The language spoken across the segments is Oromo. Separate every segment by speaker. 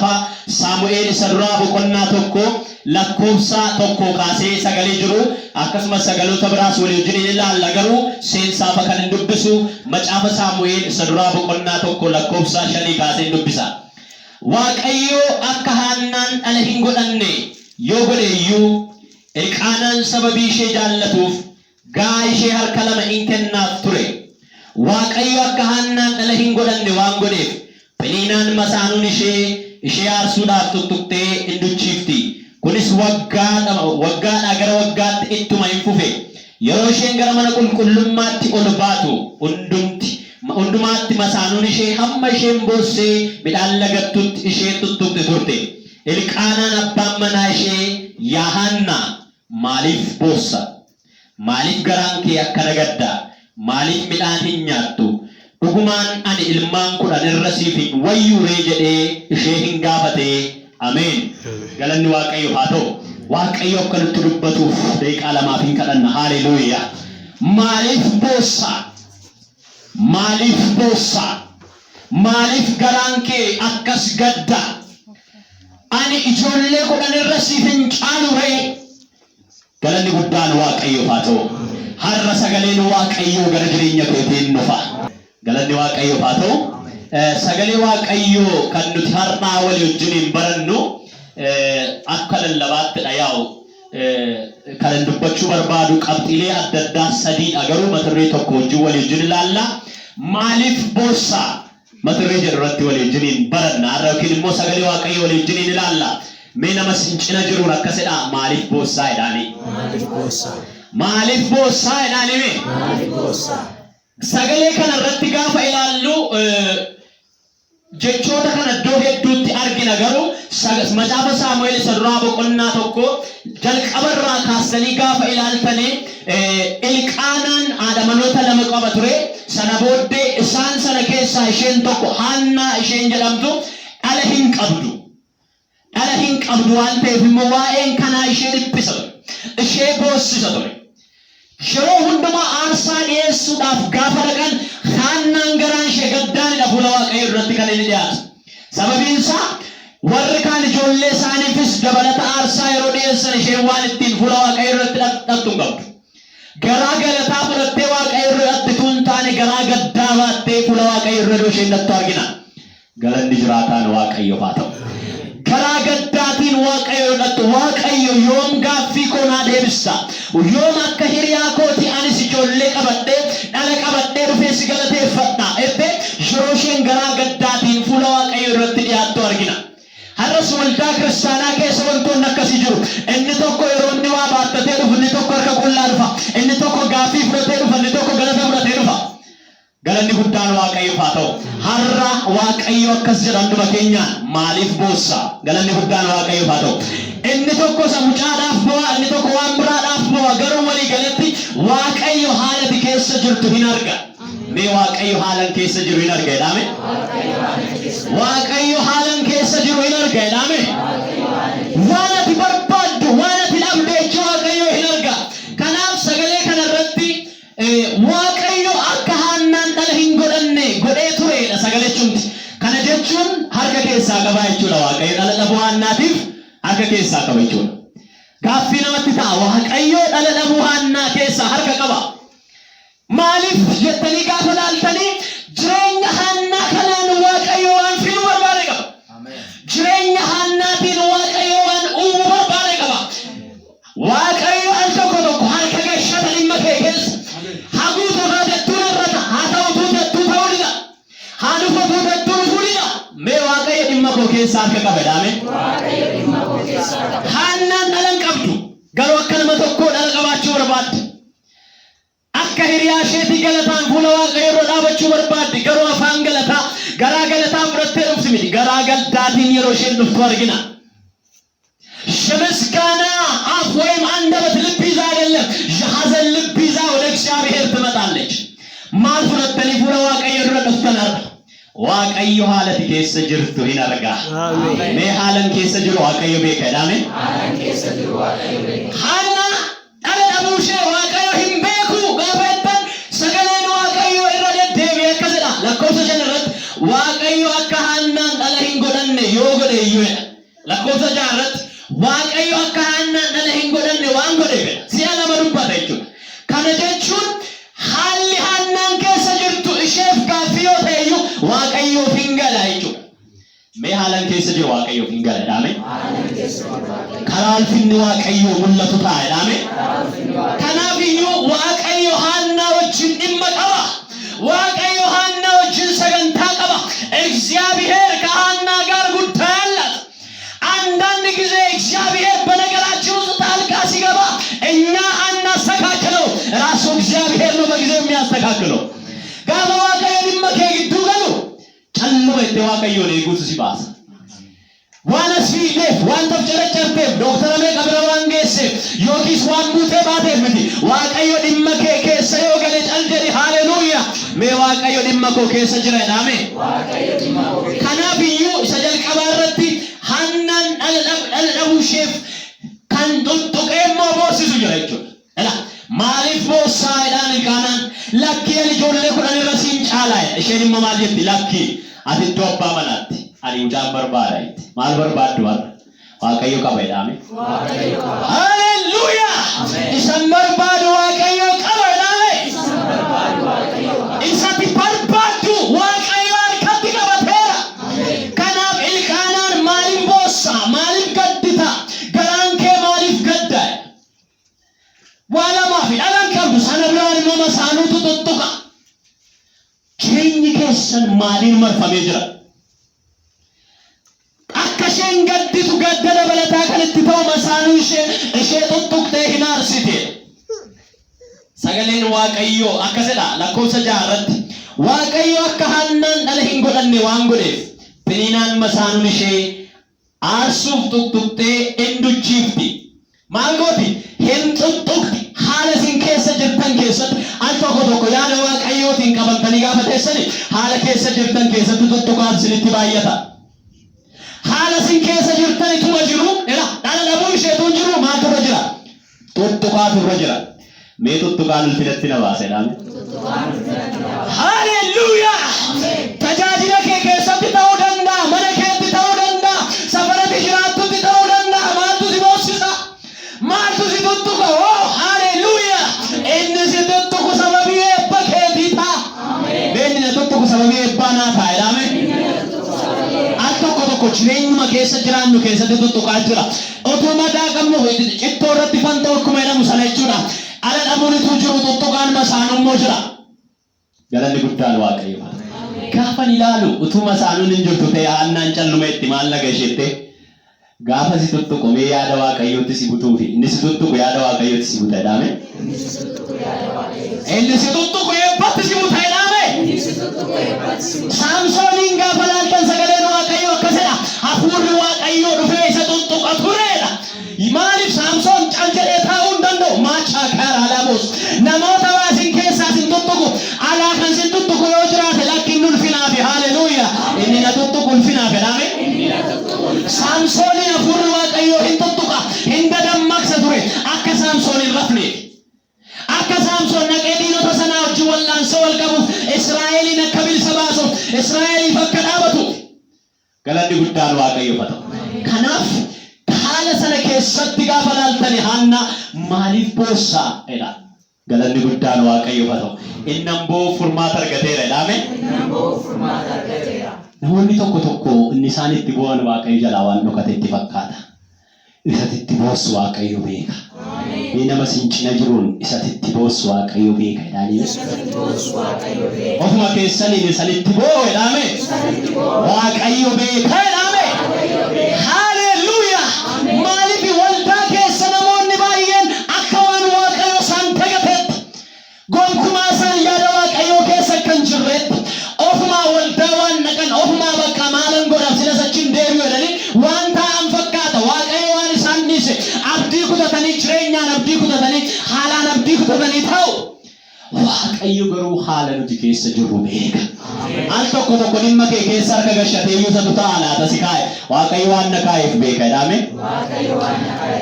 Speaker 1: macaafa Saamu'eel isa duraa boqonnaa tokko lakkoofsa tokko kaasee sagalee jiru akkasumas sagalota biraas walii wajjin ilaalla garuu seensaaf kan dubbisu macaafa Saamu'eel isa duraa boqonnaa tokko lakkoofsa 5 kaasee dubbisa. Waaqayyo akka Haannaan dhala hin godhanne yoo godheeyyuu Elqaanaan sababii ishee jaallatuuf gaa ishee harka lama hin kennaaf ture. Waaqayyo akka Haannaan dhala hin godhanne waan godheef Peniinaan masaanuun ishee aarsuudhaaf tuttuqxee induchiifti. Kunis waggaadhaa gara waggaatti ittuma hin fufe. Yeroo isheen gara mana qulqullummaatti ol baatu hundumaatti masaanuun ishee hamma isheen boossee midhaan lagattutti ishee tuttuqxe turte. Elqaanaan abbaan manaa ishee yaa Haannaa maaliif boossa? Maaliif garaan kee akkana gadda? Maaliif midhaan hin nyaattu? Dhugumaan ani ilmaan 10 irra siif hin wayyuree jedhee ishee hin gaafate. Ameen. Galanni Waaqayyo haa ta'u. Waaqayyo akka nutti dubbatuuf daqiiqaa lamaaf hin kadhanna. Haleluuyaa. Maaliif boossa? Maaliif boossa? Maaliif garaan kee akkas gadda? Ani ijoollee 10 irra siif hin caaluree? Galanni guddaan Waaqayyo haa ta'u. Har'a sagaleen Waaqayyo gara jireenya keetiin dhufa. Galanni Waaqayyo haa ta'u. Sagalee Waaqayyo kan nuti har'aa walii wajjin barannu akka lallabaatti yaa'u kan dubbachuu barbaadu qabxiilee adda addaa 3 garuu mata-duree tokko wajjin walii wajjin ilaalla. Maaliif boossa? Mata-duree jedhu irratti walii wajjin baranna. Har'a yookiin immoo sagalee Waaqayyo walii wajjin ilaalla. Mee nama cina jiruun akkasidha maaliif boossaa jedhaani? Maaliif boossaa? Maaliif boossaa jedhaani mee? Maaliif boossaa? Sagalee kana irratti gaafa ilaallu jechoota kana iddoo hedduutti argina garuu macaafa Saamu'eel isa duraa boqonnaa tokko jalqabarraa kaasanii gaafa ilaaltanii Elqaanaan haadha lama qaba ture. Sana booddee isaan sana keessaa isheen tokko Haannaa isheen jedhamtu dhala hin qabdu. Dhala hin qabdu waan ta'eef immoo waa'een kanaa ishee dhiphisa ture. Ishee boossisa ture. Yeroo hundumaa aarsaa dhiyeessuudhaaf gaafa dhaqan Haannaan garaan ishee gaddaanidha fuula Waaqayyo irratti kan inni dhiyaatu. Sababiin isaa warri kaan ijoollee isaaniifis dabalata aarsaa yeroo dhiyeessan isheen waan ittiin fuula Waaqayyo irratti dhaqxu hin qabdu. Garaa galataa fudhattee Waaqayyo irratti tun taane garaa gaddaa baattee fuula Waaqayyo irra isheen dhattu argina. Galanni jiraataan Waaqayyo haa ta'u. Garaa gaddaatiin Waaqayyo dhattu. Waaqayyo yoom gaaffii koo naa deebista? Yoom akka hiriyaa kooti anis ijoollee qabadhee dhala qabadhee dhufee si galateeffadha jettee yeroo isheen garaa gaddaatiin fuula Waaqayyo irratti dhiyaattu argina. Har'as waldaa kiristaanaa keessa wantoonni akkasii jiru. Inni tokko yeroo inni waa baattatee dhufu, inni tokko harka qullaa dhufa, inni tokko gaaffii fudhatee dhufa, inni tokko galata fudhatee dhufa. Galanni guddaan Waaqayyo haa ta'u. Har'a Waaqayyo akkas jedha hunduma keenyaan maaliif boossa? Galanni guddaan Waaqayyo haa ta'u. Inni tokko mucaadhaaf bu'a, inni tokko waan biraadhaaf bu'a. Garuu walii galatti Waaqayyo haala ati keessa jirtu hin arga. Mee Waaqayyo haalan keessa jiru hin arga jedhame? Waaqayyo haalan keessa jiru hin arga jedhame? Waan ati barbaaddu, waan ati dhabde jechuun Waaqayyo hin arga. Kanaaf sagalee kana irratti Waaqayyo akka Haannaan dhala hin godhanne godhee turedha sagalee chunti. Kana jechuun harka keessaa qaba jechuudha. Waaqayyo dhala dhabuu Haannaatiif harka keessaa qaba jechuudha. Gaaffii namatti ta'a. Waaqayyo dhala dhabuu Haannaa keessaa harka qaba. Maaliif jettanii gaafa ilaaltanii jireenya Haannaa kanaan Waaqayyo waan filuu barbaade qaba. Jireenya Haannaatiin Waaqayyo waan uumuu barbaade qaba. Waaqayyo al tokko tokko harka gashatan dhimma kee keessa. Haguutu irra jettuun irrata. Haa ta'utu jettuu ta'uu dida. Haa dhufatu jettuun dhufuu dida. Mee Waaqayyo dhimma koo keessa harka qaba jedhame? Haannaan dhala hin qabdu. Garuu akka nama tokkoo dhala qabaachuu barbaadde. Akka hiriyaa isheetii galataan fuula Waaqayyo irra dhaabachuu barbaadde. Garuu afaan galataa garaa galataa fudhattee dhufti miti. Garaa gaddaatiin yeroo isheen dhuftu argina. የምስጋና አፍ ወይም አንደበት ልብ ይዛ አይደለም፣ የሐዘን ልብ ይዛ ወደ እግዚአብሔር ትመጣለች። ማል ሁለተኒ ፉለ Waaqayyo irra dhuftanaar Waaqayyo haalati keessa jirtu hin arga. Mee haalan keessa jiru Waaqayyo beeka jedhame? Haalan keessa jiru Waaqayyo beeka. Haanna dhala dhabuu ishee Waaqayyo hin beeku gaafa jettan sagaleen Waaqayyo irra deddeebi'ee akkas jedha lakkoofsa 5 irratti Waaqayyo akka Haannaan dhala hin godhanne yoo godhe waaqayyo lakkoofsa jaarratti waaqayyo akka Haannaa dhala hin godhanne waan godheef si'a lama dubbata jechuudha. Kana jechuun haalli Haannaan keessa jirtu isheef gaaffii yoo ta'eyyuu waaqayyoof hin gala jechuudha. Mee haalan keessa jiru waaqayyoof hin gala dhaame? Karaa ulfinni waaqayyoo mul'atu ta'a dhaame? Kanaaf iyyuu waaqayyo Haannaa wajjin dhimma qaba. waaqayyo Haannaa wajjin sagantaa qaba. እግዚአብሔር ከሐና ጋር ጉዳይ አላት። አንዳንድ ጊዜ እግዚአብሔር በነገራችን ውስጥ ጣልቃ ሲገባ እኛ አናስተካክለው፣ ራሱ እግዚአብሔር ነው በጊዜው የሚያስተካክለው። ጋባ waaqayyo dhimma kee gidduu galu calluma itti waaqayyo eeguutu si baasa. waan asfiideef waan tafcaracharteef dooktara meeqa bira waan geesseef yookiis waan buutee baateef miti. waaqayyo dhimma kee keessa yoo gale cal jedhi haleluuyaa. mee waaqayyo dhimma koo keessa jira jedhame. kanaaf iyyuu isa jalqabaa irratti Haannaan dhala dhabuusheef kan tuttuqee immoo boosisu jira jechuudha. maaliif boossaa jedhaan ilkaanaan lakkii ani ijoollee 10 irra siin caalaa jedha. isheen immoo maal jetti? lakkii ati iddoo abbaa manaatti ani mucaan barbaada jetti. maal barbaaddu warra? waaqayyo qaba jedhame. haleluuyaa. isan barbaadu waaqayyo qaba jedhame. isatti barbaaddu waaqayyo harkatti qabateera. kanaaf ilkaanaan maaliif boossaa? maaliif gaddita? garaan kee maaliif gadda? waa lamaa fi dhalaan qabdu sana biraan immoo masaanuutu tuttuqa. jireenyi keessan maaliin marfamee jira? akka isheen gadditu gadda dabalataa kan itti ta'u masaanuu ishee tuttuqtee hin aarsite. sagaleen waaqayyoo akkasidha. lakkoofsa 6 irratti waaqayyo akka Haannaan dhala hin godhanne waan godheef Peniinaan masaanuun ishee aarsuuf tuttuqtee induchiifti. maal gooti? hin tuttuqti. haala isin keessa jirtan keessatti al tokko yaada waaqayyootiin qabatanii gaafa teessani haala keessa jirtan keessatti tuttuqaan isinitti baay'ata. haala isin keessa jirtan ituma jiru dhala dhabuu isheetu jiru maaltu irra jira? tuttuqaatu irra jira. mee tuttuqaan ulfinatti na baase dhaame? haleluuyaa. tajaajila kee keessatti ta'uu danda'a, mana keetti ta'uu danda'a, safarati jiraattutti ta'uu danda'a. maaltu si boossisa? maaltu si tuttuqa? haleluuyaa. inni si tuttuqu sababii eebba keetii ta'a. inni na tuttuqu sababii eebbaa naa ta'a jedhame. al tokko jireenyuma keessa jiraannu keessatti tuttuqaa jira. otoo madaa qabnu cittoo irratti fantoo akkuma jedhamu sana jechuudha. ala dhabuunitu jiru tuttuqaan masaanummoo jira. galanni guddaan waaqayyo. gaafan ilaalu utuu masaanuun hin jirtu ta'e Haannaan calluma itti maal naga isheette gaafa si tuttuqu mee yaada waaqayyootti si butuufi inni si tuttuqu yaada waaqayyootti si buta jedhame. inni si tuttuqu eebbatti si buta jedhame. Saamsooniin gaafa laaltan sagaleen waaqayyoo akkasidha. hafuurri waaqayyoo dhufee isa tuttuqa tureedha. maaliif Saamsoon cal jedhee taa'uu hin danda'u? maachaa karaa dhabuus namoota waasin keessaa sin tuttuqu alaa kan sin tuttuqu yoo jiraate lakkiin ulfinaafi. haleluuyaa. inni na tuttuqu ulfinaafi jedhame. Saamsooniin hafuurri waaqayyoo hin tuttuqa hin dadammaqsa ture akka Saamsoon hin rafne. akka Saamsoon naqee diinota sanaa wajjin wallaansoo wal qabuuf Israa'eliin akka bilisa baasuuf Israa'eliif akka dhaabatu. galanni guddaan waaqayyoof haa ta'u. kanaaf haala sana keessatti gaafa laaltani Haannaa maaliif boossaa jedha. galanni guddaan waaqayyoof haa ta'u. innan boo furmaata argateera jedhame. namoonni tokko inni isaan itti bu'an waaqayyo jalaa waan dhokate itti fakkaata. isatti itti boossu waaqayyo beeka. mee nama sincina jiruun isatti itti boossu waaqayyo beeka jedhanii ofuma keessaniin isanitti boo jedhame. waaqayyo beeka jedhame. haleluuyaa. maaliif waldaa keessa namoonni baay'een akka waan waaqayyo isaan dagateetti gonkumaa isaan yaada waaqayyoo keessa kan jirreetti ofumaa waldaa waan dhaqan ofumaa bakka maalan godhaaf silas achiin deebi'u jedhanii waan ta'an fakkaata. waaqayyo waan isaan dhiise abdii kutatanii jireenyaan abdii kutatanii haalaan abdii kutatanii ta'u. waaqayyo garuu haala nuti keessa jirru beeka. al tokko dhimma kee keessa harka gashatee yuusatu ta'a laata si kaa'e waaqayyo waan na kaa'eef beeka jedhame.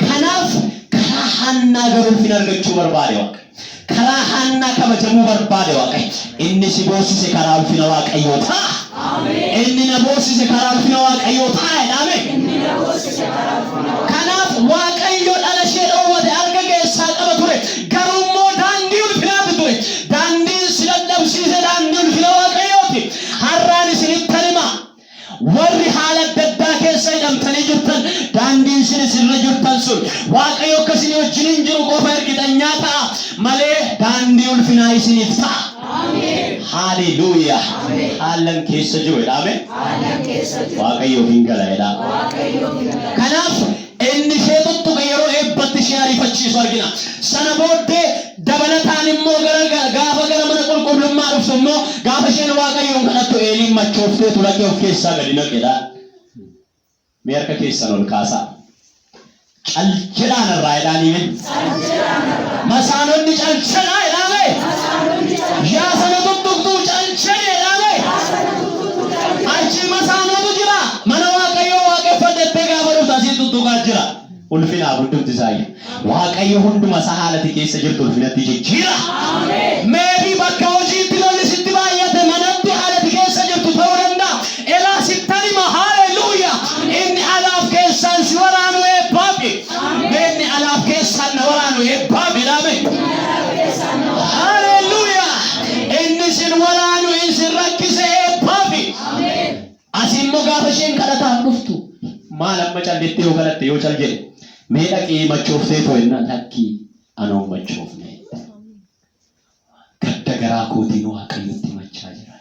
Speaker 1: kanaaf karaa Haannaa garuu ulfina argachuu barbaade waaqayyo. karaa Haannaa kabajamuu barbaade waaqayyo. inni si boossise karaa ulfina waaqayyoo ta'a. inni na boossise karaa ulfina waaqayyoo ta'a jedhame. Kanaaf waaqayyo dhala ishee dhoowwate harka keessaa qaba ture. Garuu immoo daandii ulfinaatu ture. Daandiin si dadhabsiise daandii ulfina waaqayyooti. Har'aan isinitti hima. Warri haala adda addaa keessa hidhamtanii jirtan daandiin isin irra jirtan sun waaqayyo akka isin wajjin jiru qofa ergitanyaa ta'a malee daandii ulfinaa isiniif ta'a. Hallelujah. Haalan keessa jiru jedhame. Waaqayyo hin galaadha. Kanaaf inni ishee tuttuqe yeroo eebbatti ishee ariifachiisu argina. Sana booddee dabalataan immoo gaafa gara mana qulqullummaa dhuftu immoo gaafa isheen waaqayyoon kadhattu Eeliin machooftee tulaqee of keessaa gadi naqedha. Mee harka keessan ol kaasaa. Caljedhaan irraa jedhaanii masaanonni caljedhaa jedhame. Yaa sana tuttuqtuu caljedhe jedhame. Achi masaanotu jira. Mana waaqayyoo waaqeffatettee gaafa dhuftu asii tuttuqaa jira. Ulfinaa hundumti isaayyuu. Waaqayyo hunduma isaa haalati keessa jirtu ulfinatti jijjiira. Meebii bakka hojiitti lolli sitti baay'ate manatti haalati keessa jirtu ta'uu danda'a. Elaa sittan hima haleluuyaa. Inni alaaf keessaan si waraanu eebbaafi. Inni alaaf keessaan na waraanu eebbaafi dhaame. Haleluuyaa. Inni sin waraanu isin rakkise eebbaafi. Asimmoo gaafa isheen kadhataaf dhuftu. Maal amma callettee yoo kadhatte yoo cal jedhe. Mee dhaqee machooftee to'annaa lakkii anoon machoofne. Gadda garaa kootiin waaqayyotti machaa jira.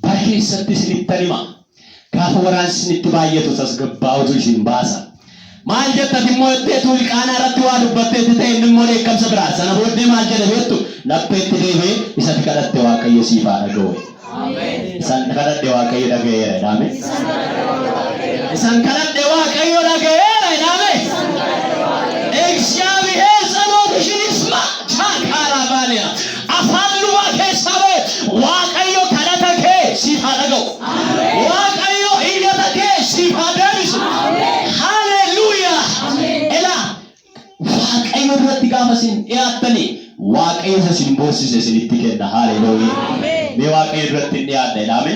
Speaker 1: Bara keessatti isinittan hima. Gaafa waraansi isinitti baay'atu tasgabbaa'utu isin baasa. Maal jettati immoo jetteetu ilqaanaa irratti waa dubbatteetti ta'e inni immoo dheekkamsa biraa. Sana booddee maal jedhe beektu lapheetti deebee isatti kadhatte waaqayyo siif haa dhaga'u. Isan kadhatte waaqayyo dhaga'eera jedhame. Isan kadhatte waaqayyo dhaga'eera jedhame. እግዚአብሔር ጸሎትሽን ይስማ። ቻካራባንያ አፋን ሉባ keessaa ba'e waaqayyo kadhata kee siif haa dhaga'u. Waaqayyo iyyata kee siif haa deebisu. Haleluuyaa. Elaa waaqayyo irratti gaafa isin dhiyaattanii waaqayyo isa isin boossise isinitti kenna. Haleluuyaa. Mee waaqayyo irratti dhiyaadha jedhame.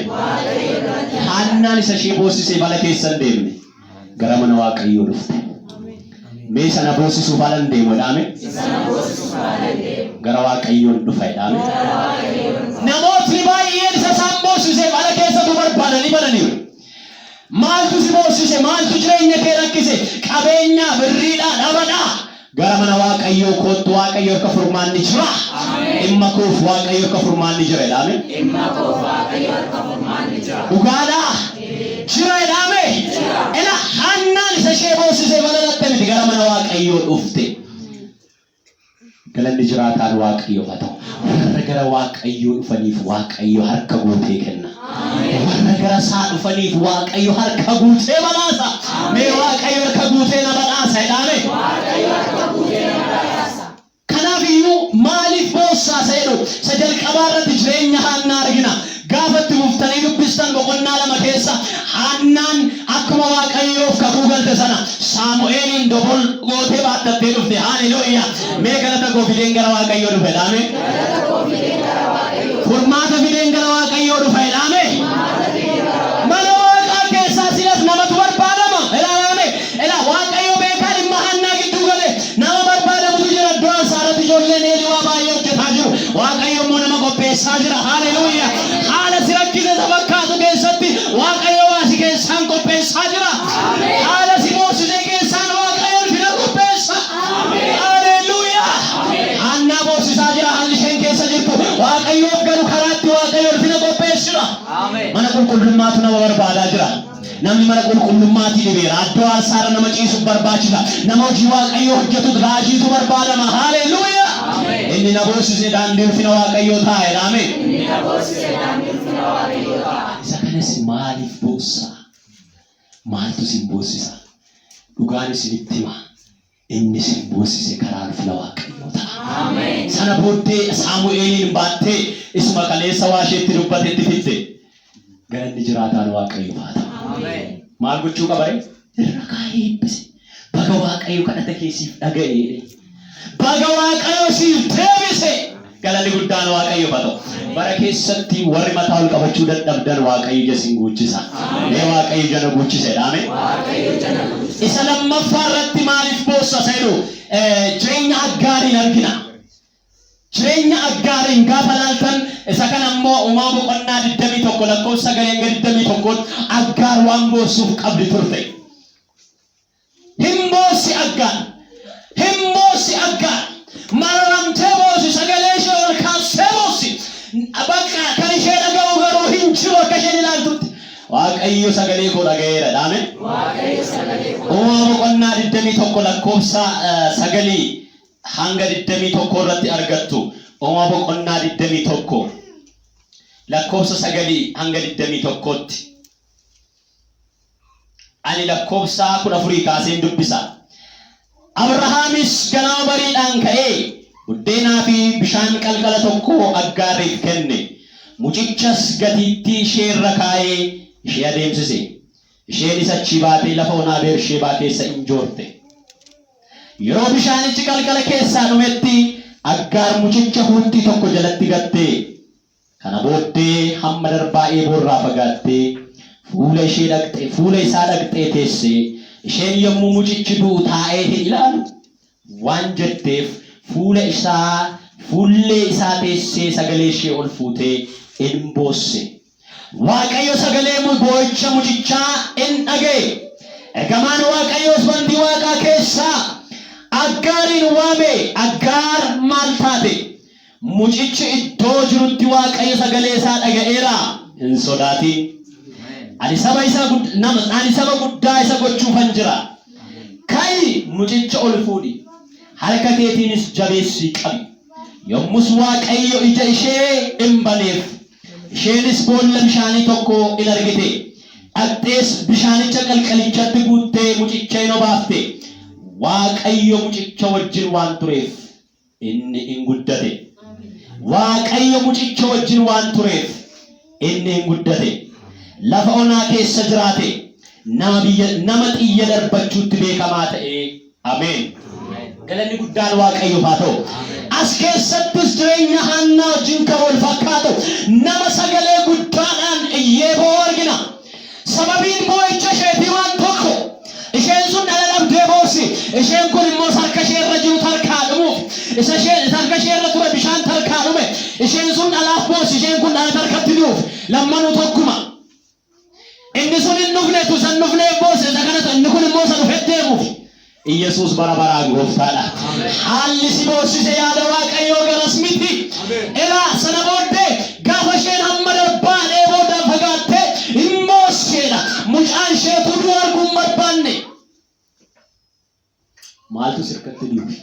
Speaker 1: Haannaan isa ishee boossisee bala keessan deemne gara mana waaqayyoo dhufte. Mee sana boossisuuf halan deemu jedhame. Gara waaqayyoon dhufa jedhame. Namootni baay'een isa isaan boossisee bala keessatu barbaadanii bananiiru. Maaltu si boossise? Maaltu jireenya kee rakkise? Qabeenyaa, birriidhaa, dhabadhaa. Gara mana waaqayyoo kootu waaqayyo harka furmaanni jira. Dhimma koof waaqayyo harka furmaanni jira jedhame. Dhugaadhaa jira jedhame. Ela Haannaan isa ishee boossisee bala dhatte miti gara mana waaqayyoo dhufte. Galanni jiraataan waaqayyoo haa ta'u. Warra gara waaqayyoo dhufaniif waaqayyo harka guutee kenna. Warra gara isaa dhufaniif waaqayyo harka guutee badhaasa. Mee waaqayyo harka guutee na badhaasa jedhame. Kanaaf iyyuu maaliif boossaa jedhu isa jalqabaa irratti jireenya Haannaa argina. Gaafatti buuftanii dubbistan boqonnaa lama keessa Haannaan akkuma waaqayyoof kakuu galte sana Saamu'eeliin dobol gootee baatattee dhufte. Haleluuyaa. Mee galata koo fideen gara waaqayyoo dhufe dhaame. Furmaata fideen gara waaqayyoo dhufe dhaame. Mana waaqaa keessaa silas namatu barbaadama. Ilaalaame. Ilaa waaqayyoo beekaa dhimma Haannaa gidduu gale nama barbaadamutu jira. Iddoo isaarratti ijoolleen Eelii waa baay'ee hojjetaa jiru. Waaqayyo immoo nama qopheessaa jira. Haleluuyaa. Haala si rakkise fakkaatu keessatti waaqayyo waa si keessaan qopheessaa jira. Haala si boossisee keessaan waaqayyo ulfina qopheessa. Haleluuyaa. Haannaa boossisaa jira haalli isheen keessa jirtu. Waaqayyoof garuu karaatti waaqayyo ulfina qopheessudha. Mana qulqullummaatu nama barbaadaa jira. Namni mana qulqullummaatti dhibeera. Addoo aarsaarra nama ciisuuf barbaachisa. Nama hojii waaqayyoo hojjetu raajiitu barbaadama. Haleluuyaa. Inni na boossise daandii ulfina waaqayyoo taa'e dhaame. Isa kanas maaliif boossa? Maaltu sin boossisa? Dhugaan isinitti hima. Inni sin boossise karaa ulfina waaqayyoo ta'a. Sana booddee Saamu'eeliin baattee isuma kaleessa waa isheetti dubbatetti fidde. Galanni jiraataan waaqayyoo haa ta'u. Maal gochuu qaba ree? Irra kaa'ee eebbise. Baga waaqayyo kadhata keessiif dhaga'e. Baga waaqayyo siif deebise. Galanni guddaan Waaqayyo fato. Bara keessatti warri mataa ol qabachuu dadhabdan Waaqayyo jasin guuchisa. Mee Waaqayyo jana guuchisedha. Ameen. Isa lammaffaa irratti maaliif boossa seenu? Jireenya Aggaariin argina. Jireenya Aggaariin gaafa laaltan isa kan ammoo Uumama boqonnaa 21 lakkoofsa 9 Aggaar waan boossuuf qabdi turte. Himboossi Aggaar mararamtee boossi sagalee ishee ol kaastee boossi bakka kan ishee dhaga'u garuu hin jiru akka isheen ilaaltutti. Waaqayyo sagalee koo dhaga'eera. Ameen. Uumama boqonnaa 21 lakkoofsa 9 hanga 21 irratti argattu. Uumama boqonnaa 21 lakkoofsa 9 hanga 21tti. Ani lakkoofsa 14 kaaseen dubbisa. Abrahaamis ganama bariidhaan ka'ee buddeenaa fi bishaan qalqala tokko Aggaariif kenne. Mucichas gatiittii ishee irra kaa'ee ishee adeemsise. Isheenis achi baatee lafa onaa Bersheebaa keessa injoorte. Yeroo bishaanichi qalqala keessaa dhumetti Aggaar mucicha huuxxii tokko jalatti gatte. Kana booddee hamma darbaa eeboorraa fagaattee fuula isaa dhaqxee teesse. Isheen yommuu mucichi du'u taa'ee ilaalu waan jetteef fuullee isaa teessee sagalee ishee ol fuutee in boosse. Waaqayyo sagalee boo'icha mucichaa in dhaga'e. Ergamaan Waaqayyoos bantii Waaqaa keessaa Aggaariin waame. Aggaar maal taate? Mucichi iddoo jirutti Waaqayyo sagalee isaa dhaga'eera. Hin sodaatin. Ani saba guddaa isa gochuufan jira. Ka'i mucicha ol fuudhi. Harka keetiinis jabeessii qabi. Yommus Waaqayyo ija ishee in baneef. Isheenis boolla bishaanii tokko in argite. Dhaqxees bishaanicha qalqalichatti guuttee mucicha in obaafte. Waaqayyo mucicha wajjin waan tureef inni in guddate. Waaqayyo mucicha wajjin waan tureef inni in guddate. Lafa onaa keessa jiraate. Nama xiyya darbachuutti beekamaa ta'e. Ameen. Galanni guddaan Waaqayyoof haa ta'u. As keessattis jireenya Haannaa wajjin kan wal fakkaatu nama sagalee guddaadhaan iyyee boo'u argina. Sababiin boo'icha isheetii waan tokko. Isheen sun dhala dhabdee boossi. Isheen kun immoo harka ishee irra jiru tarkaa dhumuuf. Harka ishee irra ture bishaan tarkaa dhume. Isheen sun dhalaaf boossi. Isheen kun dhala tarkatti du'uuf. Lammanuu tokkuma. Inni sun hin dhufneetu san dhufnee boose isa kanatu inni kun immoo isa dhufee deemuuf. Iyesuus bara baraa gooftaadha. Haalli si boossise yaada Waaqayyoo garas miti. Eraa sana booddee gaafa isheen hamma darbaa dheeboodhaan fagaattee hin boosseedha. Mucaan isheetu du'u arguu hin barbaanne. Maaltu sirkatti dhiibu?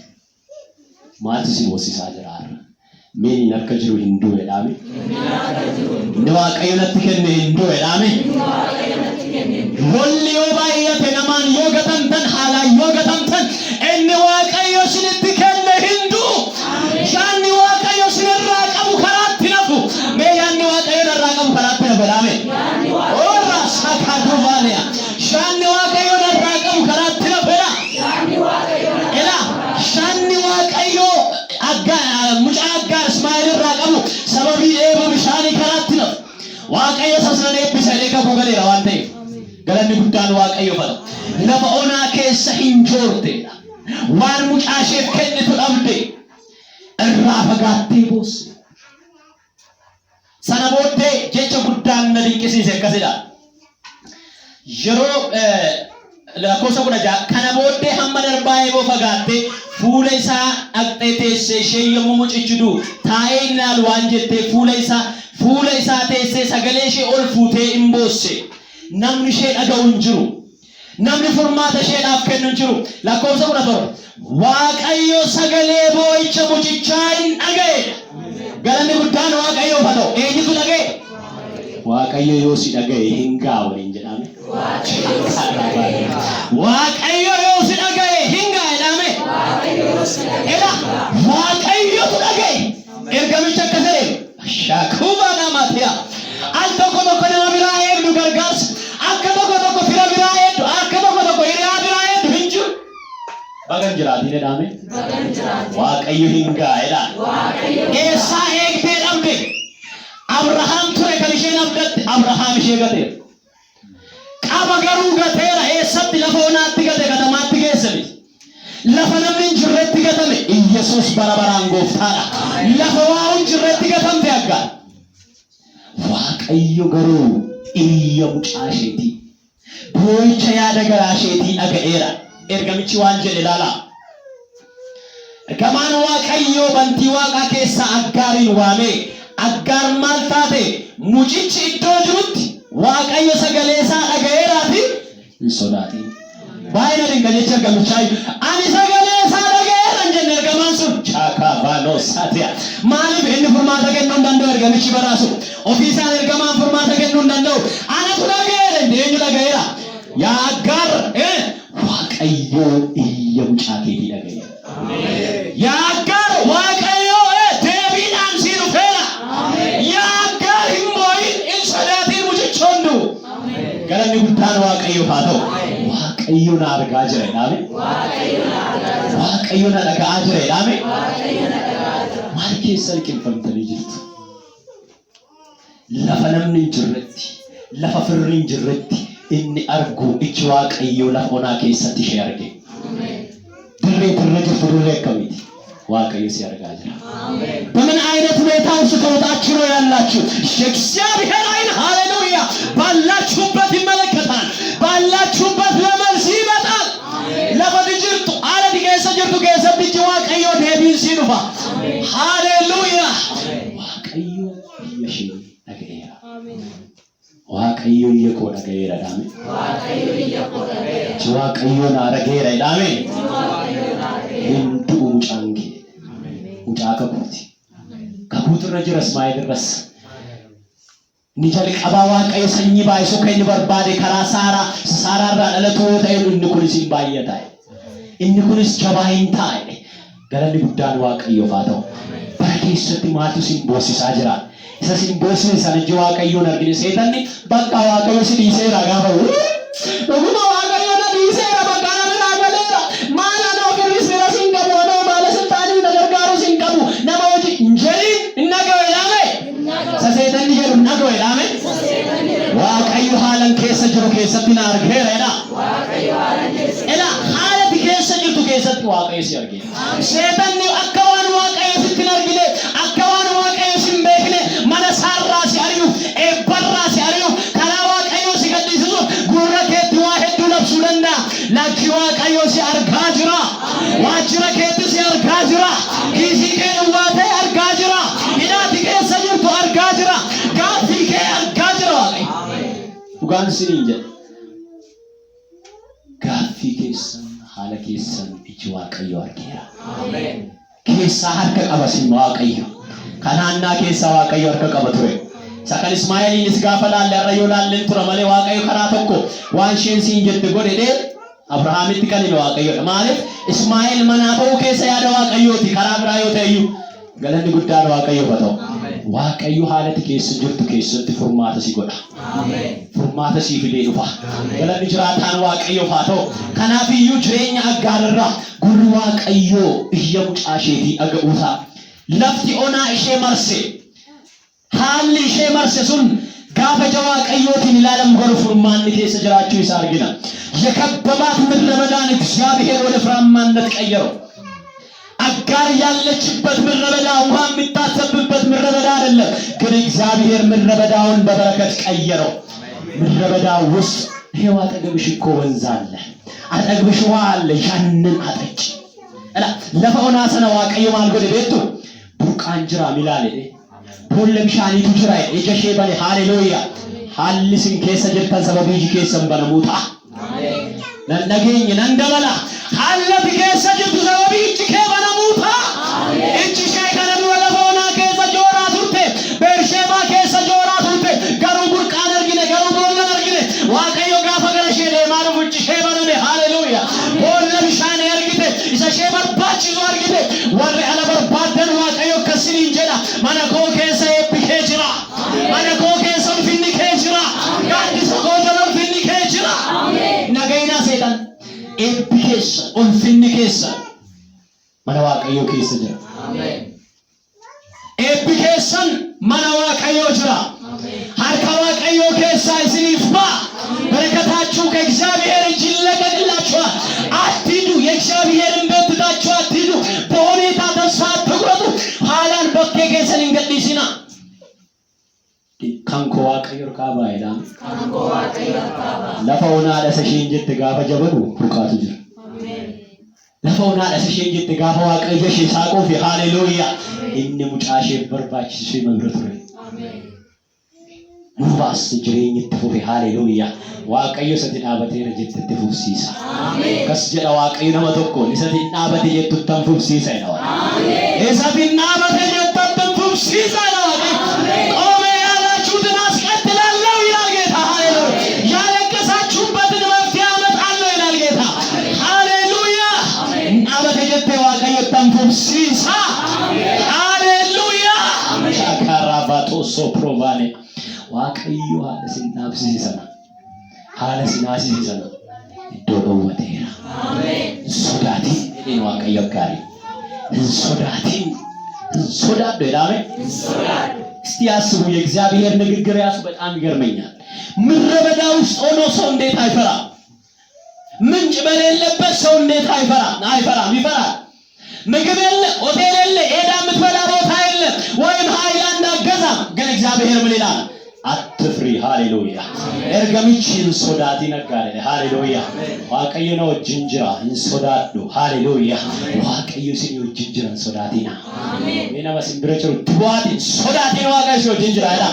Speaker 1: Maaltu si boossisaa jira har'a? Meen harka jiru hin du'edhaame. Inni Waaqayyo natti kenne hin du'edhaame. Rolli yoo baay'ate namaan yoo gatamtan haalaan yoo gatamtan inni Waaqayyo isinitti kenne hin du'u. Yaanni Waaqayyo isinirraa qabu karaatti nafu. Mee yaanni Waaqayyo irraa qabu karaatti nafedhaame. Orra sakkaatu baaleya. Yaanni Waaqayyo irraa qabu karaatti nafedha. Shaanni Waaqayyo mucaa Aggaar Ismaa'eel irraa qabu sababii dheebuu bishaanii karaatti nafu. Waaqayyo sasna eebbisa jedhee kakuu galeera waan ta'eef. Galanni guddaan Waaqayyoof haa ta'u. Lafa onaa keessa hin joorteedha. Waan mucaa isheef kennitu dhabde irraa fagaattee boosse. Sana booddee jecha guddaan na dinqisiise akkasidha. Yeroo lakkoofsa 16 kana booddee hamma darbaa eeboo fagaattee fuula isaa dhaqxee teessee ishee yommuu mucichi du'u taa'ee ilaalu waan jettee fuula isaa teessee sagalee ishee ol fuutee hin boosse. Namni ishee dhaga'u hin jiru. Namni furmaata isheedhaaf kennu hin jiru. Lakkoofsa 17 Waaqayyo sagalee boo'icha mucichaa hin dhaga'e. Galanni guddaan Waaqayyoof haa ta'u. Eenyutu dhaga'e? Waaqayyo yoo si dhaga'e hin gaa'u waliin jedhame. Waaqayyo yoo si dhaga'e hin gaa'e jedhame. Waaqayyotu dhaga'e. Ergamicha akka ta'e shakuba namatiya. Al tokko nama biraa eegdu gargaarsa. Akka tokko fira biraa eegdu. Akka tokko hiriyaa biraa eegdu hin jiru. bagan jiraati ne daame waaqayyo hingaa ila esa eegte dhabde Abraham ture kan isheen abdatte Abraham ishee gate qaba garuu gateera eessatti lafa onaatti gate katamaatti geessame lafa namni jirretti gatame Yesuus barabaraan gooftaadha lafa waan jirretti gatamte agga waaqayyo garuu iyya mucaasheeti boocha yaada garaasheeti dhaga'eera ergamichi waan jedhe laala ergamaan waaqayyo bantii waaqa keessa Aggaariin waame Aggaar maal taate mucichi iddoo jirutti waaqayyo sagalee isaa dhaga'eeraati hin sodaatin baay'ina dingajecha ergamichaa ani sagalee isaa dhaga'eera jenne ergamaan sun chaaka baanosaatiya maaliif inni furmaata kennuu hin danda'u ergamichi baraasu ofii isaan ergamaan furmaata kennuu hin danda'u anatu dhaga'eera eenyu dhaga'eera yaa Aggaar waaqayyo iyya mucaa keetii dhaga'eera yaa Aggaar waaqayyo deebiidhaan si dhufeera yaa Aggaar hin moo'in hin sodaatin mucichoondu galanni guddaan waaqayyo haa ta'u waaqayyo na argaa jira jedhame waaqayyo na dhaga'aa jira jedhame maal keessa liqinfamtanii jirtu lafa namni hin jirretti lafa firri hin jirretti inni argu ichi waaqayyo lafa onaa keessatti ishee arge dirree dirree jirtu dirree akkamiiti waaqayyo si argaa jira በምን አይነት ሁኔታ ውስጥ ተወጣችሁ ነው ያላችሁ የእግዚአብሔር ዓይን ሃሌሉያ ባላችሁበት ይመለከታል ባላችሁበት ለመልስ ይመጣል ለበድጅርቱ አለዲ ከሰጅርቱ ከሰብጅ waaqayዮ ደቢን ሲኑፋ ሃሌሉያ waaqayዮ ይመሽ ነገራ waaqayዮ ይኮ ነገራ ዳሜ waaqayዮ ናረገራ ዳሜ እንዱ ሙጫንጌ ሙጫካ ቁርቲ ከቁጥር ጅረስ ማይደረስ ንጀል ቀባ waaqayዮ ሰኝ ባይሶ ከኝ በርባዴ ከራሳራ ሳራራ ለለቶ ታይሉ እንኩልስ ይባየታይ እንኩልስ ጀባይንታይ ገለኒ ጉዳን waaqayዮ ፋተው በከይሰት ማቱ ሲምቦሲሳ ጅራ isa simboosni sanji waaqayyo nargine seetanni bakka waaqayyo si dhiiseera gaafa dhuguma waaqayyo na dhiiseera bakka nama naagaleera maala na ofirris bira sin qabu odoo maala sultaanii na gargaaru sin qabu nama hojii injeri innagawe dhaame sa seetanni jedhu innagawe dhaame waaqayyo haalan keessa jiru keessatti na argeera jedha ela haalati keessa jirtu keessatti waaqayyo si argeera seetanni akka waan waaqayyo sitti hin argine akka waan waaqayyo sin beekne mana sarraasi ariyu ebarraasi ariyu kana waaqayyo si gadhiisu gurra keetti waa hedduu labsuu danda'a lakki waaqayyo si argaa jira waajjira keetti si argaa jira kiisii kee duwwaa ta'e argaa jira hidhaati keessa jirtu argaa jira gaaffii kee argaa jira waaqayyo dhugaan siniin jedhe gaaffii keessan haala keessan iji waaqayyo argeera keessaa harka qabasin waaqayyo kanaannaa keessaa waaqayyo harka qaba ture sakal Ismaa'eeliinis gaafa laalle arrayyoo laalleen tura malee waaqayyo karaa tokko waan isheen siin jette godhe dee Abrahaamitti kan hime waaqayyoodha maaliif Ismaa'eel manaa ta'uu keessa yaada waaqayyooti karaa biraa yoo ta'eyyuu galanni guddaan waaqayyoof haa ta'u waaqayyo haalati keessa jirtu keessatti furmaata si godha furmaata siif illee dhufa galanni jiraataan waaqayyoof haa ta'u kanaaf iyyuu jireenya Aggaararraa gurri waaqayyo iyya mucaasheetii dhaga'uusaa lafti onaa ishee marse haalli ishee marse sun gaafa waaqayyootiin ilaalam goru furmaanni keessa jiraachuu isaa argina የከበባት ምድረ በዳን እግዚአብሔር ወደ ፍሬያማነት ቀየረው አጋር ያለችበት ምድረ በዳ ውሃ የሚታሰብበት ምድረ በዳ አይደለም ግን እግዚአብሔር ምድረ በዳውን በበረከት ቀየረው ምድረ በዳው ውስጥ ይሄው አጠገብሽ እኮ ወንዝ አለ አጠገብሽ ውሃ አለ ያንን አጠጭ እላ ለፈውና ሰነዋ ቀየው ማልጎደ ቤቱ ቡቃንጅራ ሚላሌ ፖለ ቢሻኒቱ ጅራ እጀሼ ባለ ሃሌሉያ ሃሊስን ከሰ ጀርተን ሰበብጂ ከሰም በነሙታ ነነገኝ ነንደበላ ሃለት ከሰ ጀርቱ ሰበብጂ ከበነሙታ እቺ ሻይ ከነም ወለፈውና ከሰ ጆራ ቱርቴ በርሼባ ከሰ ጆራ ቱርቴ ገሩ ቡርቃን አርጊነ ገሩ ቦለ አርጊነ ዋቀዮ ጋፋ ገረሼ ለማሩ ውጭ ሸበነኔ ሃሌሉያ ፖለ ቢሻኒ አርጊተ ኢሰሼ በርባች ዞ አርጊተ ወሬ አለ በርባደን ዋቀዮ ከስኒ እንጀላ ማነኮ ከሰ ኤፒኬጅራ ማነኮ ከሰ ፊኒ ኬጅራ ጋዲስ ኮጆሎ ፊኒ ኬጅራ ነገይና ሰይጣን eebbikeessa ulfinni keessa mana waaqayyoo keessa jira. Amen. Eebbikeessan mana waaqayyoo jira. harka waaqayyoo keessa isiniif ba'a. በረከታችሁ ከእግዚአብሔር እጅ ይለቀቅላችኋል። አትሂዱ፣ የእግዚአብሔርን ቤት ትታችሁ አትሂዱ። በሁኔታ ተስፋ አትቁረጡ። ኋላን በኬ keessan hin gadhiisina. kan koo waaqayyo kaabaayidha. lafa onaadha sasheen jette gaafa jabadu burqaatu jira. lafa onaadha sasheen jette gaafa waaqayyo ishee saaquu fi haleluuyaa inni mucaa ishee barbaachisu hima bira ture. nubaas jireenya itti fufe haleluuyaa waaqayyo sati dhaabateera jette itti fufsiisa. kas jedha waaqayyo nama tokko isati dhaabate jettu tan fufsiisa jedha. isati dhaabate jettu tan fufsiisa jedha. Fufsiisa. Haleluuyaa. Shakarabato soprovane. waaqayyo haala sin dhaabsisana. haala sin haasisana. iddoo dhowwateera. sodaatiin jedheen waaqayyo gaarii. sodaatiin. sodaadhu jedhame. እስቲ አስቡ የእግዚአብሔር ንግግር ያሱ በጣም ይገርመኛል። ምድረ በዳ ውስጥ ሆኖ ሰው እንዴት አይፈራም? ምንጭ በሌለበት ሰው እንዴት አይፈራም? ይፈራል። ምግብ የለ፣ ሆቴል የለ፣ ሄዳ የምትበላ ቦታ የለ፣ ወይም ሃይላንድ አገዛም። ግን እግዚአብሔር ምን ይላል? አትፍሪ። ሃሌሉያ። ኤርገሚችን ሶዳቲ ነጋለ። ሃሌሉያ። ዋቀዩ ነው ጅንጅራ እንሶዳዱ። ሃሌሉያ። ዋቀዩ ሲኒው ጅንጅራን ሶዳቲና አሜን። እኔ በስንብረጨው ድዋቲ ሶዳቲ ነው ዋቀዩ ጅንጅራ አይዳ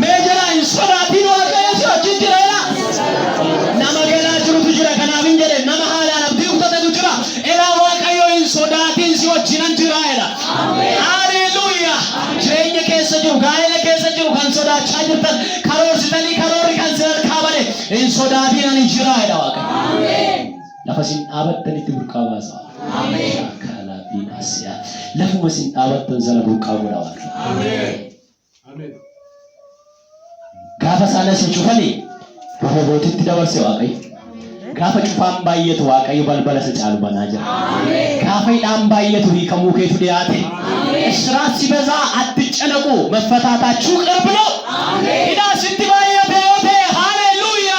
Speaker 1: ሜጀራ እንሶዳቲ ነው ዋቀዩ ጅንጅራ አይዳ ናማገላ ጅሩቱ ጅራ ከናብን ጀደ ናማሃላ ነብዩ ተተዱ ጅራ ኤላ ዋቀዩ እንሶዳቲን ሲወጅነን ጅራ አይዳ አሜን። ሃሌሉያ። ጀኛ ከሰጁ ጋይለ ከሰጁ ካንሶዳ ቻጅርተን ካሮርስተኒ ካሮሪ ካንሰር ካባለ እንሶዳቲን ጅራ አይዳ ዋቀዩ አሜን። ለፈሲን አበተን ትብርቃባሳ አሜን። ካላቢናሲያ ለፈሲን አበተን ዘለብርቃጎዳ ዋቀዩ አሜን። ጋፋ ሳለሰ ጩፈኒ በሆቦቲት ደበርሰ ዋቀዩ ጋፋ ጩፋን ባየቱ ዋቀዩ በልበለሰ ጫሉ በናጀ አሜን። ጋፋ ዳም ባየቱ ይከሙ ከቱ ዲያቴ እስራት ሲበዛ አትጨነቁ መፈታታችሁ ቅርብ ነው። አሜን። ኢዳ ስትባየተ ወተ ሃሌሉያ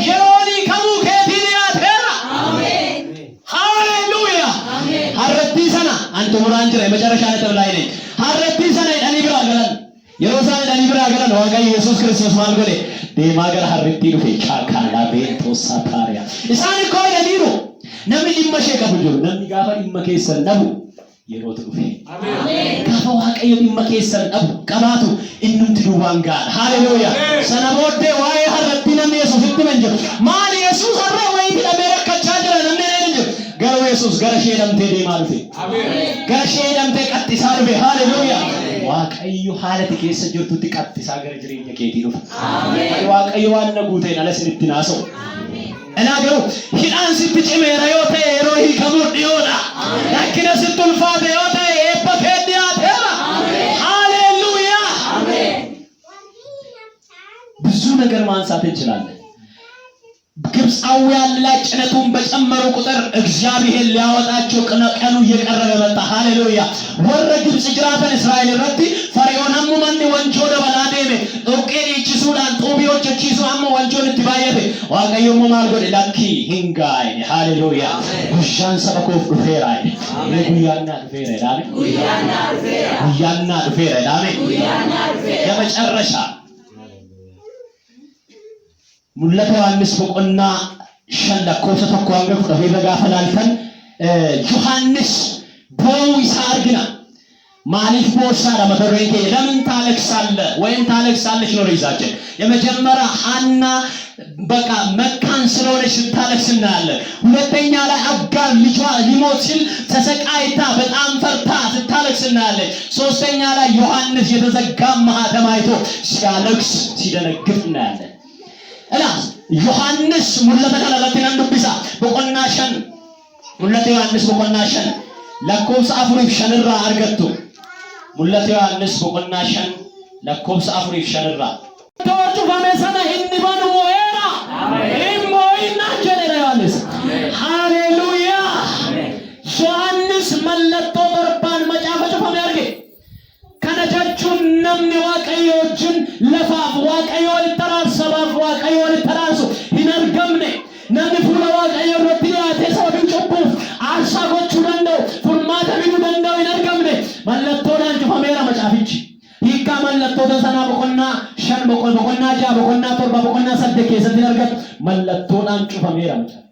Speaker 1: የሮኒ ከሙ ከቱ ዲያቴ አሜን። ሃሌሉያ አሜን። ሀረቲ ሰና አንተ ሙራንጅራ የመጨረሻ ነጥብ ላይ ነኝ። ሀረቲ ሰና ዳኒ ብራ ገለን የሮሳን ዳኒ ብራ ገለን ዋቀዩ ኢየሱስ ክርስቶስ ማልጎሌ deemagar harritti dhufe chaakala beento saparia isaan ko yadiru namni dhimma shee qabu jiru namni gaafa dhimma keessan dhabu yeroo dhufe amen. gaafa waaqayyo dhimma keessan dhabu qabaatu innumti duwwaan gaadha. haleluuyaa. sana booddee waa'ee harratti namni yesuusitti man jiru maal yesuus har'a wayii dhamee rakkachaa jira namni hin jiru garuu yesuus gara shee dhamtee deemaa dhufe gara shee dhamtee qaxxisaa dhufe. haleluuyaa. waaqayyo haalati keessa jirtutti qaxxisaa gara jireenya keetii dhufa. Amen. waaqayyo waan naguuteen ala sinitti naasoo. Amen. Ana garuu hidhaan sitti cimeera yoo ta'e yeroo hiikamuu dhiyoodha. Rakkina sitti ulfaate yoo ta'e eebba kee dhiyaateera. ሃሌሉያ። ብዙ ነገር ማንሳት እንችላለን። ግብፃውያን ላይ ጭነቱን በጨመሩ ቁጥር እግዚአብሔር ሊያወጣቸው ቀኑ እየቀረበ መጣ። ሃሌሉያ። ወረ ግብፅ ጅራተን እስራኤል ረቲ ፈርዖን አሙ ማን ወንጆ ደበላዴሜ ኦቄኒ ቺሱዳን ጦቢዎች ቺሱ አሙ ወንጆን ትባየተ ዋቀዮሞ ማልጎ ለኪ ሂንጋይ። ሃሌሉያ። ጉሻን ሰበኮፍ ዱፌራይ ጉያና ዱፌራይ ዳሜ ጉያና ዱፌራይ ዳሜ የመጨረሻ ሙለተ ዮሐንስ በቆና ሸለኮሰ ተቋንገ ፍሬ በጋፈላልተን ዮሐንስ ቦይሳ አርግና ማሊፍ ቦሳ ለመተረይቴ ለምን ታለቅሳለህ ወይም ታለቅሳለች ነው ይዛችን የመጀመሪያ ሐና በቃ መካን ስለሆነች ስታለቅስ እናያለን። ሁለተኛ ላይ አጋር ልጇ ሊሞት ሲል ተሰቃይታ በጣም ፈርታ ስታለቅስ እናያለን። ሶስተኛ ላይ ዮሐንስ የተዘጋ ማህተም አይቶ ሲያለቅስ ሲደነግጥ እናያለን። እላስ ዮሐንስ ሙለተ ከለለቲን አንዱብሳ በቆናሸን ሙለተ ዮሐንስ በቆናሸን ለኮብስ አፍሪፍ ሸንራ አርገቱ ሙለተ ዮሐንስ በቆናሸን ለኮብስ አፍሪፍ ሸንራ ተወጡ በመሰነ እንባን ሞኤራ አሜን ሞይና ጀነራ ዮሐንስ namni fuula waaqayyo irratti dhiyaate sababii cubbuuf aarsaa gochuu danda'u furmaata fiduu danda'u hin argamne mallattoodhaan cufameera macaafichi. hiikkaa mallattoota sanaa boqonnaa 5 boqonnaa 6 boqonnaa 7 boqonnaa 8 keessatti argatu mallattoodhaan cufameera macaafichi.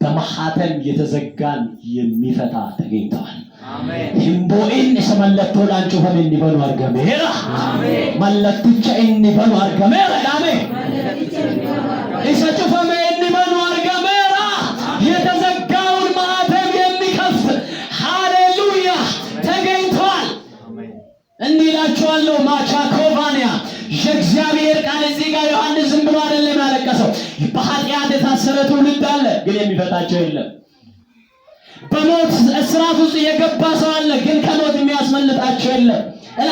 Speaker 1: በማህተም የተዘጋን የሚፈታ ተገኝቷል። አሜን። ህምቦኢን ሰመለቶላን ጩፈም እንዲበሉ አርገሜራ አሜን። መለትቻ እንዲበሉ አርገሜራ አሜን። ኢሳ ጩፈም እንዲበሉ አርገሜራ የተዘጋውን ማህተም የሚከፍት ሃሌሉያ ተገኝቷል። አሜን። እንዲላችኋለሁ ማቻኮቫኒያ የእግዚአብሔር ቃል እዚህ ጋር ዮሐንስ ዝም ብሎ አይደለም ያለቀሰው። በኃጢአት የታሰረ ትውልድ አለ፣ ግን የሚፈታቸው የለም። በሞት እስራት ውስጥ የገባ ሰው አለ፣ ግን ከሞት የሚያስመልጣቸው የለም። እና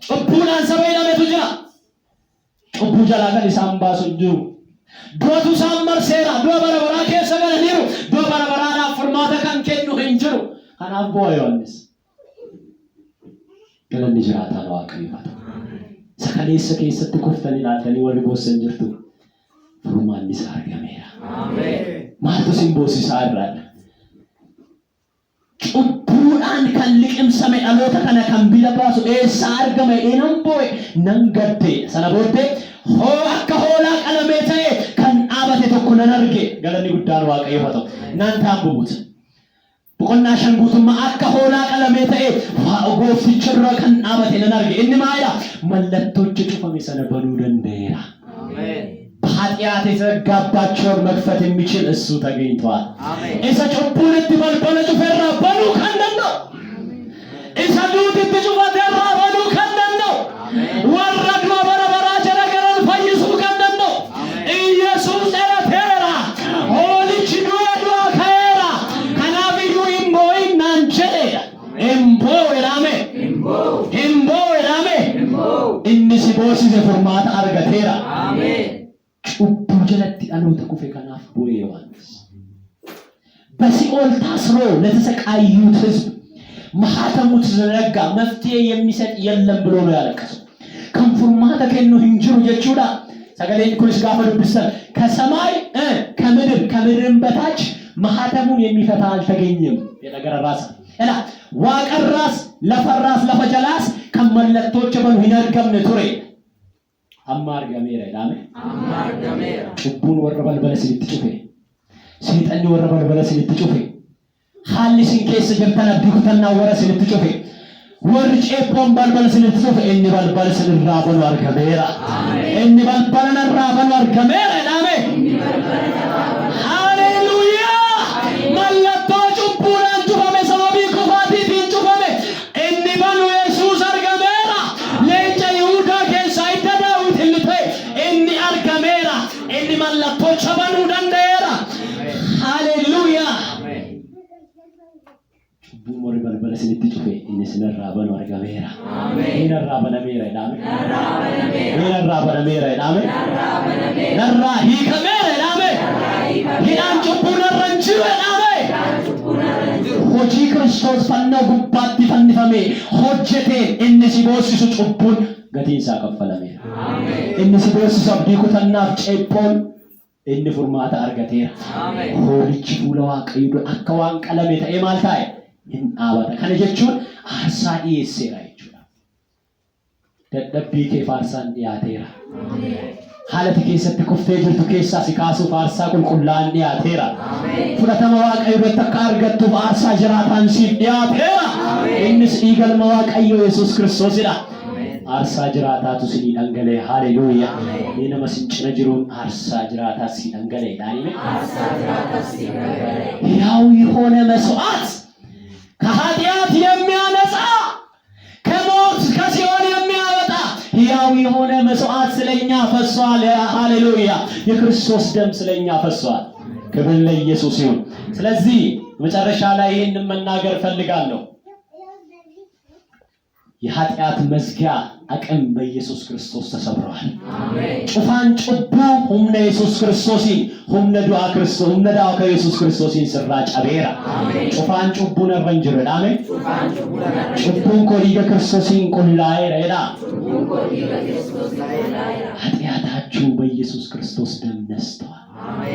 Speaker 1: ጩቡን አንሰበይ ለመቱ ጅራ ጩቡ ጀላገል ሳምባሱ ጅሩ ዶቱ ሳመር ሴራ ዶ በረበራ ከሰገለ ኒሩ ዶ በረበራና ፍርማተ ካንከኑ እንጅሩ አናቦ ዮሐንስ ገለኒ ጅራታ ነው አቀይፋታ ሰከሌሰ ከሰት ኮፍተኒ ላተኒ ወልቦስ እንጅርቱ ፍሩማኒ ሳርገሜራ አሜን ማርቱ ሲምቦስ ሳራል ጩቡን ከልቅም ሰማይ አሎታ ከነ ከምቢለባሱ ሳርገመ ኤነምቦይ ነንገቴ ሰነቦቴ ሆ አከሆላ ቀለሜቴ ከን አበቴ ተኩነነርጌ ገለኒ ጉዳን ዋቀይፋታ እናንተ አንብቡት በቆና ሸንጉቱማ አከሆላ ቀለሜቴ ጎፍችራ ከን አበቴ ነነርጌ እንማያ መለቶች ጩፈም ሰነበሉ ደንዴራ አሜን። በኃጢአት የተዘጋባቸውን መክፈት የሚችል እሱ ተገኝቷል። አሜን። እሰ ጩቡን ትበልበለ ጩፈራ በሉ ከነኖ እሰ ዱት ትጩፈራ በሉ ከነኖ ወረድ በረበራ ጀረገረን ፈይሱ ከነኖ ኢየሱስ ኤረቴራ ሆሊች ዱዱ ከራ ከናቢዩ ኢምቦይ ናንቸሌ ኢምቦ ኤራሜ ኢምቦ ኤራሜ ኢንሲ ቦሲ ዘፎርማት አርገቴራ አሜን። ጩቡ ጀለቲ አሎተ ኩፌ ከናፍ ቦይ ዮሐንስ በሲኦል ታስሮ ለተሰቃዩት ህዝብ ማህተሙ ተዘረጋ መፍትሄ የሚሰጥ የለም ብሎ ነው ያለቀሰው። ከንፉርማተ ከኑ እንጅሩ የቹዳ ሰገሌን ኩልስ ጋፈ ድብሰ ከሰማይ ከምድርም በታች ማህተሙን የሚፈታ አልተገኘም። የነገረ ራስ እና ዋቀራስ ለፈራስ ለፈጀላስ ከመለቶች በሉ ይነርገም ቱሬ አማር ገሜራ ዳሜ አማር ገሜራ ጩቡን ወረበል በለስ ልትጩፌ ሰይጣን ወረበል በለስ ልትጩፌ ሐሊስን ከስ ጀርተና ዱክተና ወረስ ልትጩፌ ወርጬ ፖምባል በለስ ልትጩፌ እንባል በለስ ልራበሉ አርገሜራ አሜን። እንባል በለና ራበሉ አርገሜራ ዳሜ ሃሌሉያ መለቶ ጩቡን ጩፈሜ ሰባቢ ኩፋቲ ጩፈሜ እንባል ኢየሱስ አርገሜራ ለእንጀ ይሁዳ ከሳይተ ዳዊት ልቴ እኒ አርገሜራ እኒ መለቶ ቸበኑ ደንዴራ ሃሌሉያ ጩቡ ሞሪ በልበለስ ልትጩፌ እኒ ስለራበኑ አርገሜራ አሜን። ይነራበነሜራ ዳሜ ይነራበነሜራ ዳሜ ነራ ሂከሜራ ዳሜ ሂዳን ጩቡ ነረንጂ ዳሜ ሆጂ ክርስቶስ ፈነው ጉባቲ ፈንፈሜ ሆጀቴ እኒ ሲቦሲሱ ጩቡን ገቲንሳ ከፈለሜራ አሜን። እኒ ሲቦሲሱ አብዲ ኩተናፍ ጨፖን እኒ ፉርማታ አርገቴራ አሜን። ሆሊች ፉለዋ ቀይዶ አከዋን ቀለሜ ተኤ ማልታይ in abata kana jechuun aarsaa dhiyeesseera jechuudha. Dadhabbii kee faarsaan dhiyaateera. Haalati keessatti kuftee jirtu keessaa si kaasuuf aarsaa qulqullaa'aan dhiyaateera. Fudhatama waaqayyo irratti akka argattuuf aarsaa jiraataan siif dhiyaateera. Innis dhiigalma waaqayyo Yesuus Kiristoosidha. Aarsaa jiraataatu si dhangalee ሃሌሉያ ይህ nama ሲንጭነ ጅሩን አርsaa jiraataa si dhangalee ዳኒሜ አርsaa jiraataa si dhangalee ያው የሆነ መስዋዕት ከኃጢአት የሚያነጻ ከሞት ከሲኦል የሚያወጣ ያው የሆነ መስዋዕት ስለኛ ፈሷል። ሃሌሉያ የክርስቶስ ደም ስለኛ ፈሷል። ክብር ለኢየሱስ ይሁን። ስለዚህ መጨረሻ ላይ ይሄንን መናገር ፈልጋለሁ። የኃጢአት መዝጊያ አቅም በኢየሱስ ክርስቶስ ተሰብሯል። አሜን። ጩፋን ጩቡ ሁምነ ኢየሱስ ክርስቶስ ሁምነ ዱአ ክርስቶስ ሁምነ ዳው ከኢየሱስ ክርስቶስ ይስራ ጫቤራ አሜን። ጩፋን ጩቡ ነረንጅረ አሜን። ጩፋን ጩቡ ነረንጅረ ጩቡን ኮሪገ ክርስቶስን ቁላይ ረዳ ጩቡን ኮሪገ ክርስቶስ ላይ ኃጢአታችሁ በኢየሱስ ክርስቶስ ደም ነስተዋል። አሜን።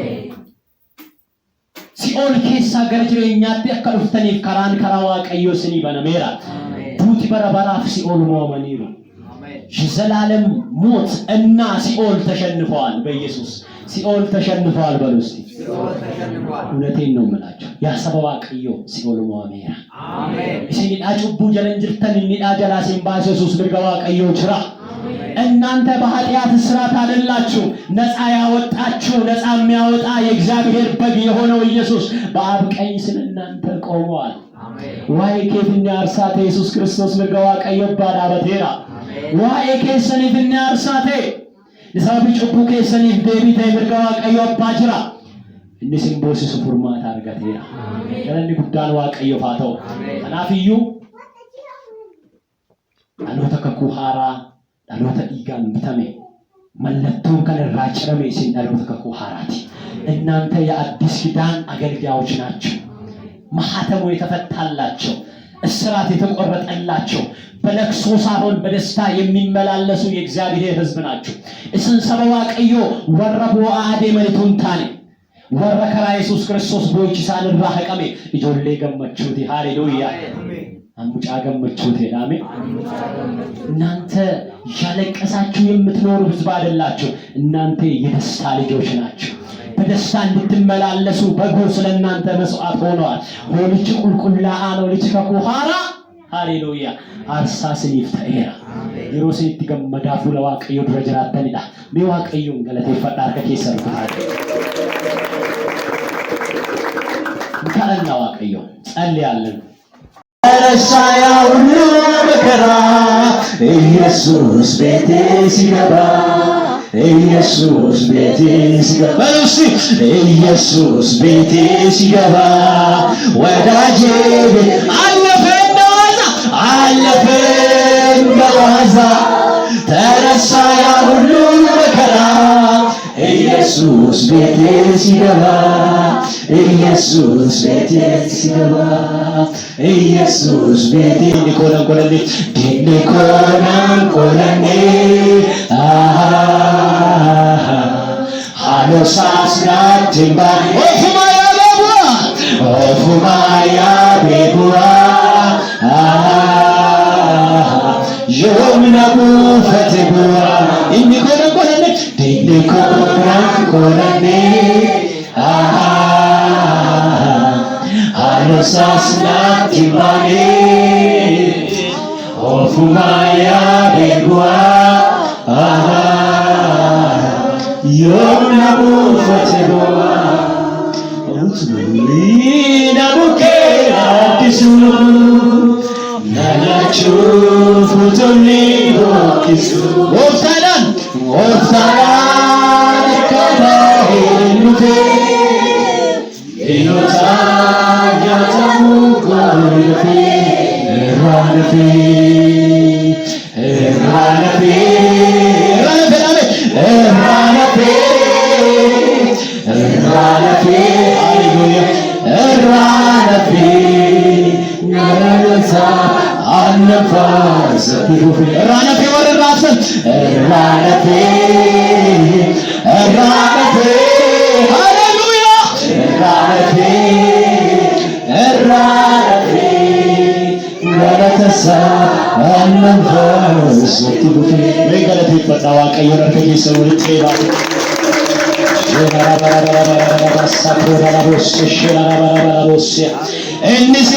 Speaker 1: ሲኦል ኬሳ ገርጅሬኛት አከሩፍተኒ ከራን ከራዋ ቀዮስኒ በነሜራ ዱቲ በረበራፍ ሲኦል ሞመኒሩ የዘላለም ሞት እና ሲኦል ተሸንፈዋል በኢየሱስ ሲኦል ተሸንፈዋል በሉስ እውነቴን ነው የምላችሁ ያሰበዋ ቀዮ ሲኦል ሞመኒራ አሜን እሺ ዳጩቡ ጀለንጅርተን ኒዳ ጀላሲን ባሰሱስ ልገዋ ቀዮ ችራ እናንተ በኃጢአት እስራት አይደላችሁ ነፃ ያወጣችሁ ነፃ የሚያወጣ የእግዚአብሔር በግ የሆነው ኢየሱስ በአብ ቀኝ ስለናንተ ቆሟል ዋይ ከፍኛ አርሳቴ ኢየሱስ ክርስቶስ ለጋዋ ቀየባዳ በቴራ ዋይ ከሰኒፍኛ አርሳቴ ለሳቢ ጩቡ ከሰኒፍ ዴቢት አይብርጋዋ ቀየባ ጅራ እንስም ቦስ ሱፉርማት አርጋቴራ ለኒ ጉዳን ዋ ቀየፋተው አናፍዩ አኖተከኩ ሃራ ዳሎታ ኢጋን ቢታሜ መለቱን ከነራጭረሜ ሲናሉት ከኩሃራቲ እናንተ የአዲስ ኪዳን አገልጋዮች ናችሁ ማህተሙ የተፈታላቸው እስራት የተቆረጠላቸው በለቅሶ ሳይሆን በደስታ የሚመላለሱ የእግዚአብሔር ሕዝብ ናችሁ እስን ሰበዋ ቀዮ ወረቦ አዴ መሪቱንታኔ ወረከራ ኢየሱስ ክርስቶስ ቦይቺሳን ራህቀሜ ኢጆሌ ገመቹቲ ሃሌሉያ አሙጫ ገመቹት አሜን እናንተ ያለቀሳችሁ የምትኖሩ ሕዝብ አይደላችሁ እናንተ የደስታ ልጆች ናችሁ በደስታ እንድትመላለሱ በጎ ስለናንተ መስዋዕት ሆኗል ሆልጭ ቁልቁላ አለው ልጅ ከኩሃራ ሃሌሉያ አርሳስን ይፍታኤራ የሮሴት ገመዳፉ ለዋቀዩ ድረጀራተንዳ ቢዋቀዩን ገለቴ ፈዳር ከከሰሩት ካለና ዋቀዩ ጸልያለን ረሳያ ሁሉ መከራ ኢየሱስ ቤቴ ሲገባ ኢየሱስ ቤቴ ሲገባ ኢየሱስ ቤቴ ሲገባ ወዳጄ አለፈ እንደዋዛ ተረሳያ ሁሉ መከራ ኢየሱስ ቤቴ ሲገባ ኢየሱስ ቤቴ ሲገባ ኢየሱስ ቤቴ ዲኮናንኮለኔ ሃሎሳስናቲምባ ኦፉማያ ቤጉራ ዮምናቡ ፈትጉራ ኢኒኮናንኮለኔ ዲኮናንኮለኔ Halusasnatimane ofumaya begwa yonabu fatwa utulina bukera tisu nalachu futoni kisu ofsadan kada enufe Inota yatamu glorifi Eranafi Hallelujah Eranafi Ngarasa Annafas Eranafi what is that? Eranafi Galatasa Annavas Tufi Megalati Patawa Kayura Kayisa Ulteva Sakura Rabos Shira Rabos and this